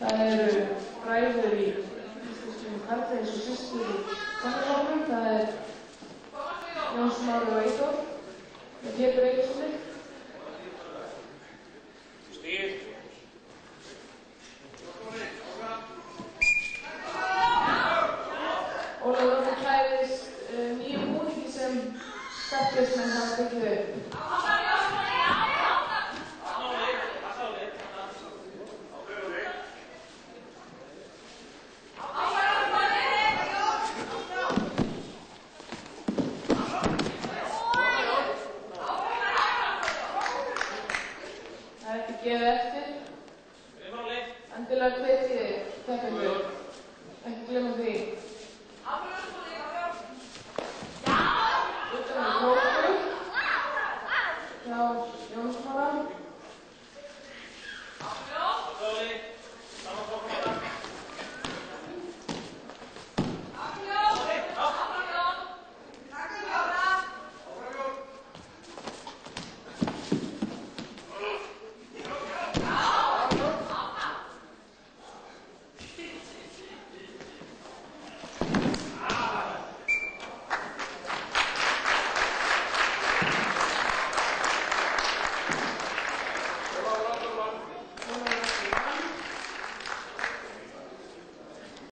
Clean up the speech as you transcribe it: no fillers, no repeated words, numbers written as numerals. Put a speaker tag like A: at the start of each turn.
A: Það eru bræður í íslenskum karla eins og systur í kvennaflokknum. Það Jón Smári og Eyþór með Pétur Eyþórssoni.
B: Stíl.
A: Ólafur Oddur klæðist nýjum búningi sem sterkliðsmenn hafa tekið upp. Gefið eftir. Endilega hvetið þið, keppendur. Ekki glemma því. Utan með krókur. Já.